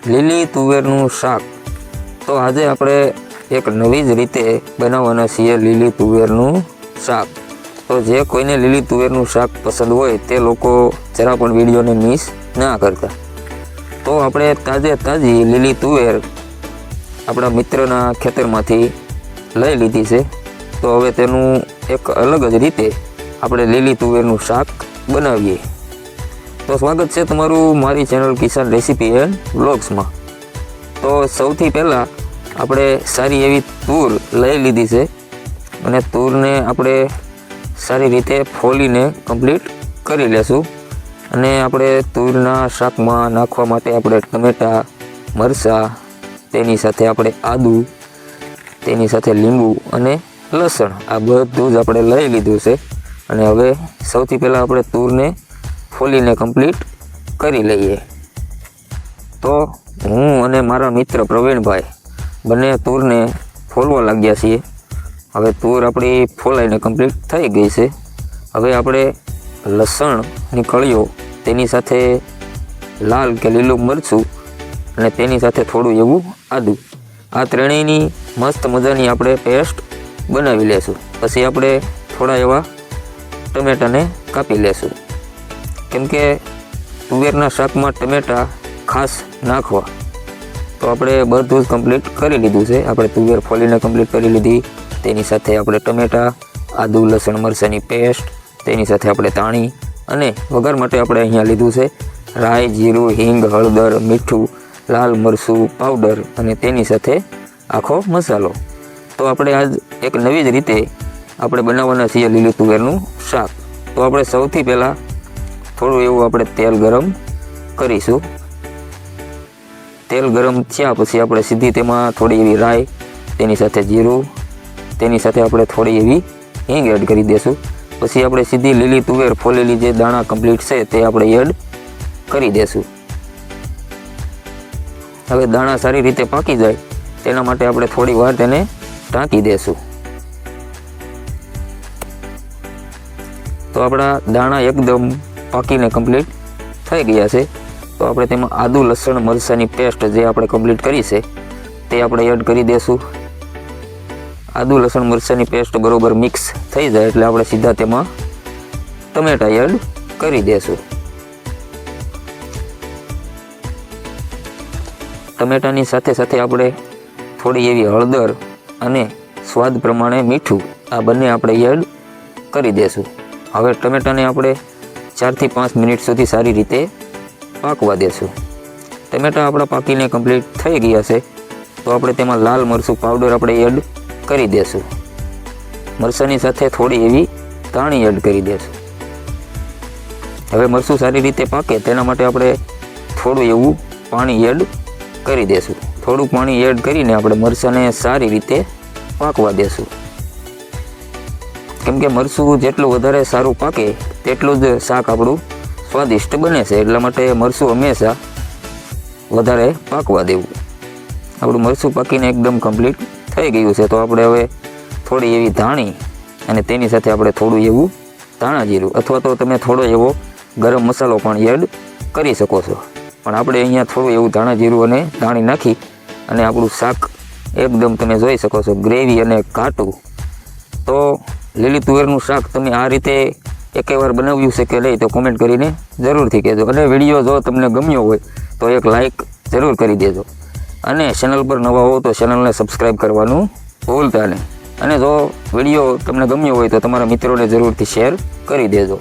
લીલી તુવેરનું શાક. તો આજે આપણે એક નવી જ રીતે બનાવવાના છીએ લીલી તુવેરનું શાક. તો જે કોઈને લીલી તુવેરનું શાક પસંદ હોય તે લોકો જરા પણ વિડીયોને મિસ ના કરતા. તો આપણે તાજી લીલી તુવેર આપણા મિત્રના ખેતરમાંથી લઈ લીધી છે. તો હવે તેનું એક અલગ જ રીતે આપણે લીલી તુવેરનું શાક બનાવીએ. તો સ્વાગત છે તમારું મારી ચેનલ કિસાન રેસીપી એન્ડ વ્લોગ્સમાં. તો સૌથી પહેલાં આપણે સારી એવી તુર લઈ લીધી છે અને તુરને આપણે સારી રીતે ફોલીને કમ્પ્લીટ કરી લેશું. અને આપણે તુરના શાકમાં નાખવા માટે આપણે ટમેટાં, મરચાં, તેની સાથે આપણે આદું, તેની સાથે લીંબુ અને લસણ આ બધું જ આપણે લઈ લીધું છે. અને હવે સૌથી પહેલાં આપણે તુરને ફોલીને કમ્પ્લીટ કરી લઈએ. તો હું અને મારા મિત્ર પ્રવીણભાઈ બંને તુરને ફોલવા લાગ્યા છીએ. હવે તુર આપણી ફોલાઈને કમ્પ્લીટ થઈ ગઈ છે. હવે આપણે લસણની કળીઓ, તેની સાથે લાલ કે લીલું મરચું અને તેની સાથે થોડું એવું આદું, આ ત્રણેયની મસ્ત મજાની આપણે પેસ્ટ બનાવી લેશું. પછી આપણે થોડા એવા ટમેટાને કાપી લેશું, કેમ કે તુવેરના શાકમાં ટમેટાં ખાસ નાખવા. તો આપણે બધું જ કમ્પ્લીટ કરી લીધું છે. આપણે તુવેર ફોલીને કમ્પ્લીટ કરી લીધી. તેની સાથે આપણે ટમેટાં, આદુ, લસણ, મરચાંની પેસ્ટ, તેની સાથે આપણે ધાણી અને વઘાર માટે આપણે અહીંયા લીધું છે રાઈ, જીરું, હિંગ, હળદર, મીઠું, લાલ મરચું પાવડર અને તેની સાથે આખો મસાલો. તો આપણે આજ એક નવી જ રીતે આપણે બનાવવાના છીએ લીલી તુવેરનું શાક. તો આપણે સૌથી પહેલાં થોડું એવું આપણે તેલ ગરમ કરીશું. તેલ ગરમ થયા પછી આપણે સીધી તેમાં થોડી એવી રાઈ, તેની સાથે જીરું, તેની સાથે આપણે થોડી એવી હિંગ એડ કરી દઈશું. પછી આપણે સીધી લીલી તુવેર ફોલેલી જે દાણા કમ્પ્લીટ છે તે આપણે એડ કરી દઈશું. હવે દાણા સારી રીતે પાકી જાય તેના માટે આપણે થોડી વાર તેને ઢાંકી દઈશું. તો આપણા દાણા એકદમ પાકીને કમ્પ્લીટ થઈ ગયા છે. તો આપણે તેમાં આદુ, લસણ, મરચાંની પેસ્ટ જે આપણે કમ્પ્લીટ કરી છે તે આપણે એડ કરી દઈશું. આદુ, લસણ, મરચાંની પેસ્ટ બરોબર મિક્સ થઈ જાય એટલે આપણે સીધા તેમાં ટમેટાં એડ કરી દઈશું. ટમેટાની સાથે સાથે આપણે થોડી એવી હળદર અને સ્વાદ પ્રમાણે મીઠું આ બંને આપણે એડ કરી દઈશું. હવે ટમેટાને આપણે 4 થી 5 મિનિટ સુધી સારી રીતે પાકવા દેશું. ટમેટાં આપણા પાકીને કમ્પ્લીટ થઈ ગયા છે. તો આપણે તેમાં લાલ મરચું પાવડર આપણે એડ કરી દઈશું. મરચાંની સાથે થોડી એવી ધાણી એડ કરી દઈશું. હવે મરચું સારી રીતે પાકે તેના માટે આપણે થોડું એવું પાણી એડ કરી દઈશું. થોડું પાણી એડ કરીને આપણે મરચાંને સારી રીતે પાકવા દેશું. કેમ કે મરચું જેટલું વધારે સારું પાકે તેટલું જ શાક આપણું સ્વાદિષ્ટ બને છે. એટલા માટે મરચું હંમેશા વધારે પાકવા દેવું. આપણું મરચું પાકીને એકદમ કમ્પ્લીટ થઈ ગયું છે. તો આપણે હવે થોડી એવી ધાણી અને તેની સાથે આપણે થોડું એવું ધાણા જીરું અથવા તો તમે થોડો એવો ગરમ મસાલો પણ એડ કરી શકો છો. પણ આપણે અહીંયા થોડું એવું ધાણા જીરું અને ધાણી નાખી અને આપણું શાક એકદમ તમે જોઈ શકો છો ગ્રેવી અને ઘાટું. તો લીલી તુવેરનું શાક તમે આ રીતે એકેવાર બનાવ્યું છે કે નહીં તો કોમેન્ટ કરીને જરૂરથી કહેજો. અને વિડીયો જો તમને ગમ્યો હોય તો એક લાઈક જરૂર કરી દેજો. અને ચેનલ પર નવા હો તો ચેનલને સબસ્ક્રાઈબ કરવાનું ભૂલતા નહીં. અને જો વિડીયો તમને ગમ્યો હોય તો તમારા મિત્રોને જરૂરથી શેર કરી દેજો.